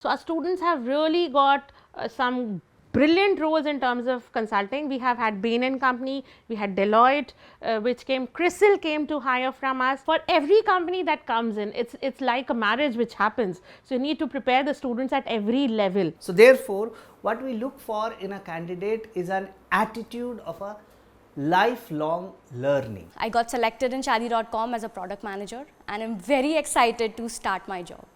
So our students have really got some brilliant roles in terms of consulting. We have had Bain and Company, we had Deloitte, which came, CRISIL came to hire from us. For every company that comes in, it's like a marriage which happens. So you need to prepare the students at every level. So therefore, what we look for in a candidate is an attitude of a lifelong learning. I got selected in Shaadi.com as a product manager and I'm very excited to start my job.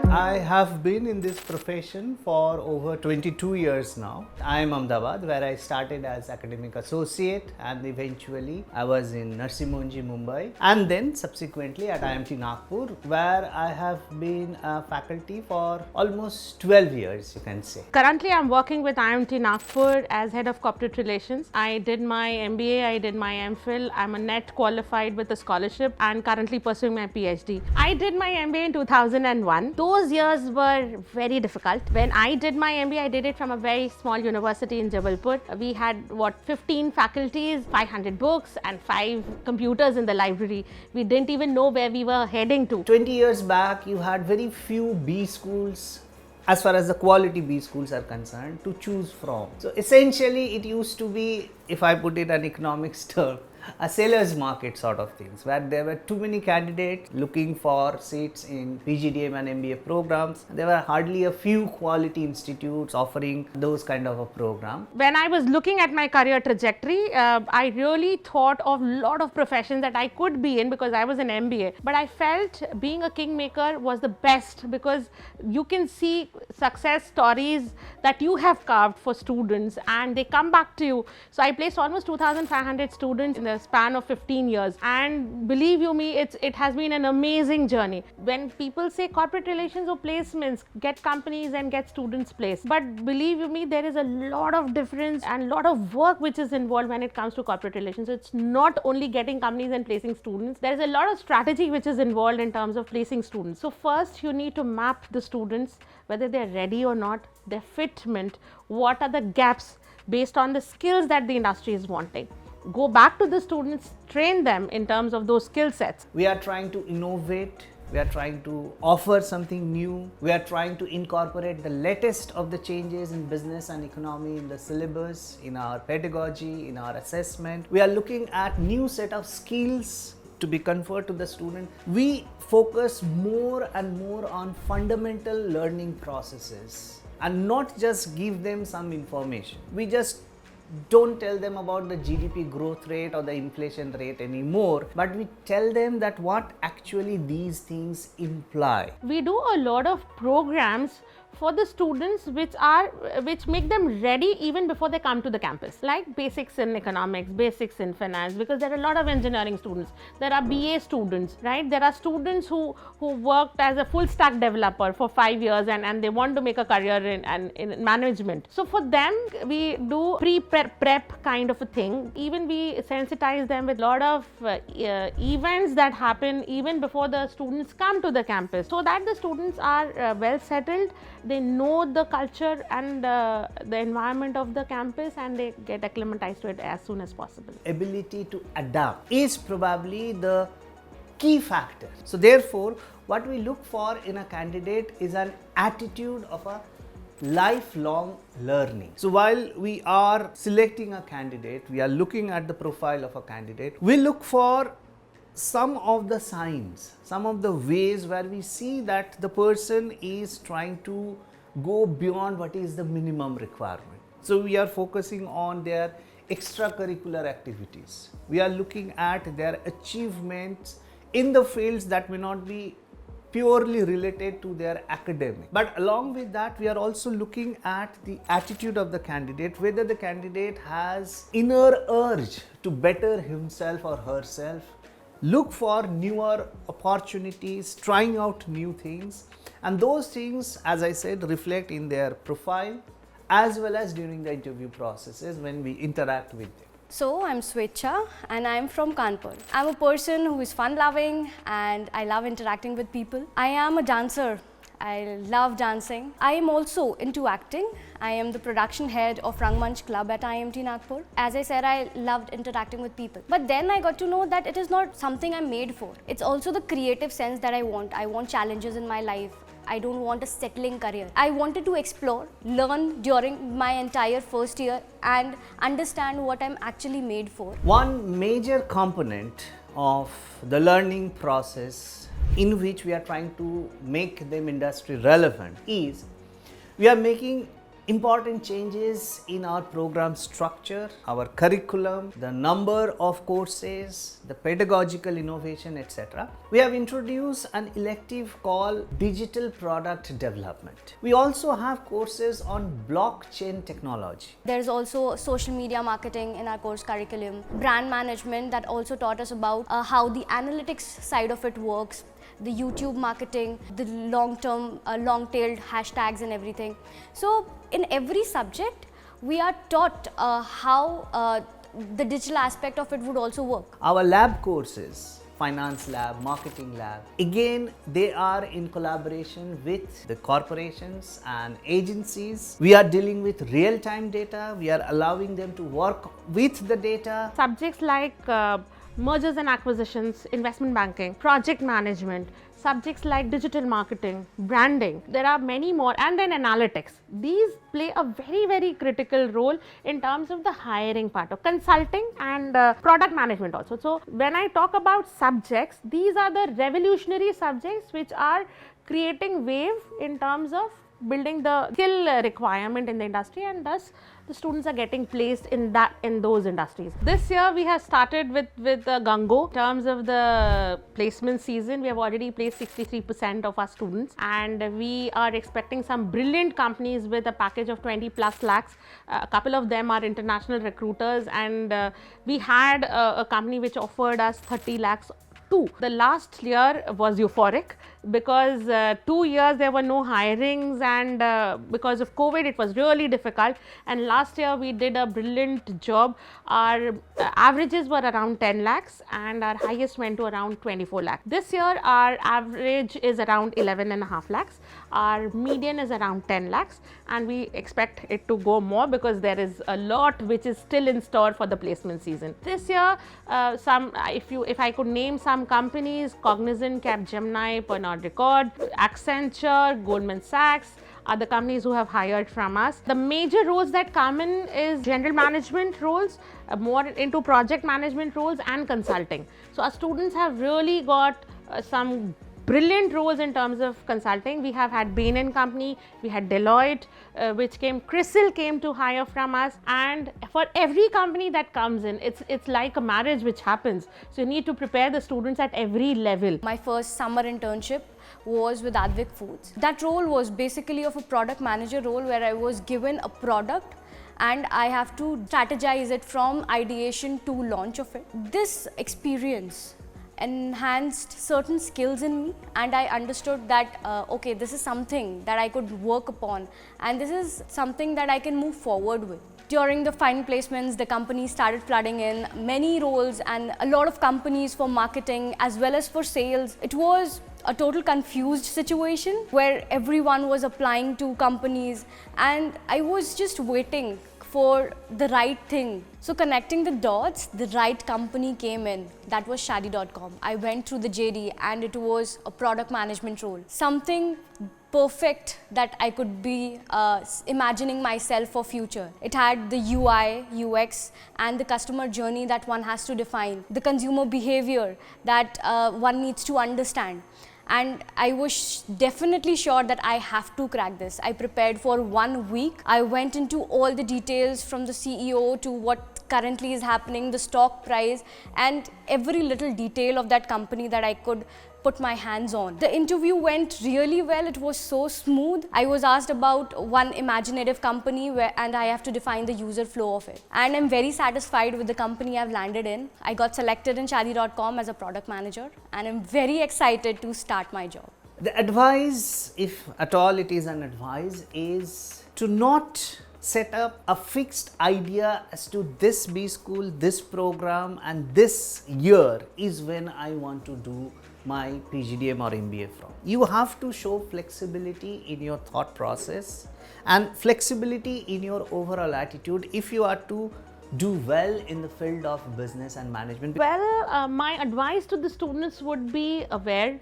I have been in this profession for over 22 years now. I am Ahmedabad, where I started as academic associate, and eventually I was in Narsee Monjee, Mumbai, and then subsequently at IMT Nagpur, where I have been a faculty for almost 12 years, you can say. Currently, I'm working with IMT Nagpur as head of corporate relations. I did my MBA, I did my MPhil. I'm a NET qualified with a scholarship and currently pursuing my PhD. I did my MBA in 2001. Those years were very difficult. When I did my MBA, I did it from a very small university in Jabalpur. We had 15 faculties, 500 books and 5 computers in the library. We didn't even know where we were heading to. 20 years back, you had very few B schools, as far as the quality B schools are concerned, to choose from. So essentially it used to be, if I put it in economics term, a seller's market sort of things, where there were too many candidates looking for seats in PGDM and MBA programs. There were hardly a few quality institutes offering those kind of a program. When I was looking at my career trajectory, I really thought of a lot of professions that I could be in because I was an MBA. But I felt being a kingmaker was the best because you can see success stories that you have carved for students and they come back to you. So I placed almost 2,500 students in the span of 15 years, and believe you me, it has been an amazing journey. When people say corporate relations or placements, get companies and get students placed, but believe you me, there is a lot of difference and a lot of work which is involved when it comes to corporate relations. It's not only getting companies and placing students, there is a lot of strategy which is involved in terms of placing students. So first you need to map the students, whether they're ready or not, their fitment, what are the gaps based on the skills that the industry is wanting. Go back to the students, train them in terms of those skill sets. We are trying to innovate, we are trying to offer something new, we are trying to incorporate the latest of the changes in business and economy in the syllabus, in our pedagogy, in our assessment. We are looking at new set of skills to be conferred to the student. We focus more and more on fundamental learning processes and not just give them some information. We just don't tell them about the GDP growth rate or the inflation rate anymore, but we tell them that what actually these things imply. We do a lot of programs for the students which make them ready even before they come to the campus, like basics in economics, basics in finance, because there are a lot of engineering students, there are BA students, right? There are students who worked as a full stack developer for 5 years and they want to make a career in management. So for them we do pre-prep kind of a thing. Even we sensitize them with a lot of events that happen even before the students come to the campus, so that the students are well settled, they know the culture and the environment of the campus and they get acclimatized to it as soon as possible. Ability to adapt is probably the key factor. So therefore, what we look for in a candidate is an attitude of a lifelong learning. So while we are selecting a candidate, we are looking at the profile of a candidate, we look for some of the signs, some of the ways where we see that the person is trying to go beyond what is the minimum requirement. So we are focusing on their extracurricular activities. We are looking at their achievements in the fields that may not be purely related to their academic. But along with that, we are also looking at the attitude of the candidate, whether the candidate has inner urge to better himself or herself, look for newer opportunities, trying out new things, and those things, as I said, reflect in their profile as well as during the interview processes when we interact with them. So, I'm Swechha and I'm from Kanpur. I'm a person who is fun loving and I love interacting with people. I am a dancer. I love dancing. I am also into acting. I am the production head of Rangmanch Club at IMT Nagpur. As I said, I loved interacting with people. But then I got to know that it is not something I'm made for. It's also the creative sense that I want. I want challenges in my life. I don't want a settling career. I wanted to explore, learn during my entire first year and understand what I'm actually made for. One major component of the learning process in which we are trying to make them industry relevant is we are making important changes in our program structure, our curriculum, the number of courses, the pedagogical innovation, etc. We have introduced an elective called Digital Product Development. We also have courses on blockchain technology. There's also social media marketing in our course curriculum, brand management that also taught us about how the analytics side of it works, the YouTube marketing, the long-term, long-tailed hashtags and everything. So in every subject, we are taught how the digital aspect of it would also work. Our lab courses, finance lab, marketing lab, again they are in collaboration with the corporations and agencies. We are dealing with real-time data. We are allowing them to work with the data. Subjects like mergers and acquisitions, investment banking, project management, subjects like digital marketing, branding, there are many more, and then analytics. These play a very, very critical role in terms of the hiring part of consulting and product management also. So when I talk about subjects, these are the revolutionary subjects which are creating wave in terms of building the skill requirement in the industry, and thus the students are getting placed in those industries. This year we have started with Gango. In terms of the placement season, we have already placed 63% of our students, and we are expecting some brilliant companies with a package of 20 plus lakhs. A couple of them are international recruiters, and we had a company which offered us 30 lakhs too. The last year was euphoric because 2 years there were no hirings, and because of COVID it was really difficult, and last year we did a brilliant job. Our averages were around 10 lakhs and our highest went to around 24 lakhs. This year our average is around 11.5 lakhs. Our median is around 10 lakhs, and we expect it to go more because there is a lot which is still in store for the placement season. This year, if I could name some companies, Cognizant, Capgemini, Pernod Ricard, Accenture, Goldman Sachs are the companies who have hired from us. The major roles that come in is general management roles, more into project management roles and consulting. So our students have really got some brilliant roles in terms of consulting. We have had Bain & Company, we had Deloitte, CRISIL came to hire from us, and for every company that comes in, it's like a marriage which happens. So you need to prepare the students at every level. My first summer internship was with Advik Foods. That role was basically of a product manager role where I was given a product and I have to strategize it from ideation to launch of it. This experience enhanced certain skills in me, and I understood that okay, this is something that I could work upon and this is something that I can move forward with. During the final placements, the company started flooding in many roles and a lot of companies for marketing as well as for sales. It was a total confused situation where everyone was applying to companies and I was just waiting for the right thing. So connecting the dots, the right company came in. That was Shaadi.com. I went through the JD and it was a product management role. Something perfect that I could be imagining myself for future. It had the UI, UX and the customer journey that one has to define, the consumer behavior that one needs to understand. And I was definitely sure that I have to crack this. I prepared for 1 week. I went into all the details from the CEO to what currently is happening, the stock price, and every little detail of that company that I could put my hands on. The interview went really well. It was so smooth. I was asked about one imaginative company and I have to define the user flow of it. And I'm very satisfied with the company I've landed in. I got selected in Shaadi.com as a product manager and I'm very excited to start my job. The advice, if at all it is an advice, is to not set up a fixed idea as to this B school, this program, and this year is when I want to do my PGDM or MBA from. You have to show flexibility in your thought process and flexibility in your overall attitude if you are to do well in the field of business and management. Well, my advice to the students would be aware.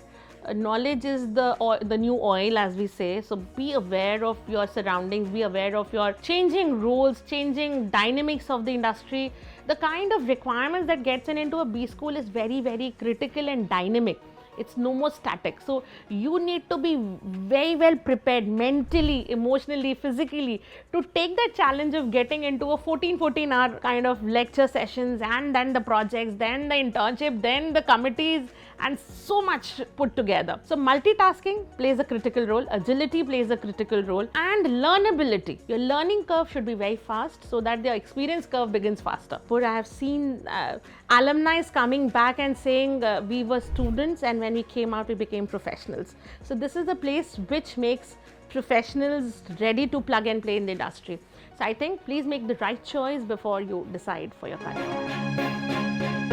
Knowledge is the new oil, as we say. So be aware of your surroundings, be aware of your changing roles, changing dynamics of the industry. The kind of requirements that gets into a B school is very, very critical and dynamic. It's no more static. So you need to be very well prepared mentally, emotionally, physically to take the challenge of getting into a 14 hour kind of lecture sessions, and then the projects, then the internship, then the committees, and so much put together. So multitasking plays a critical role, agility plays a critical role, and learnability. Your learning curve should be very fast so that the experience curve begins faster. But I have seen alumni coming back and saying we were students, and when we came out we became professionals. So this is a place which makes professionals ready to plug and play in the industry. So I think please make the right choice before you decide for your career.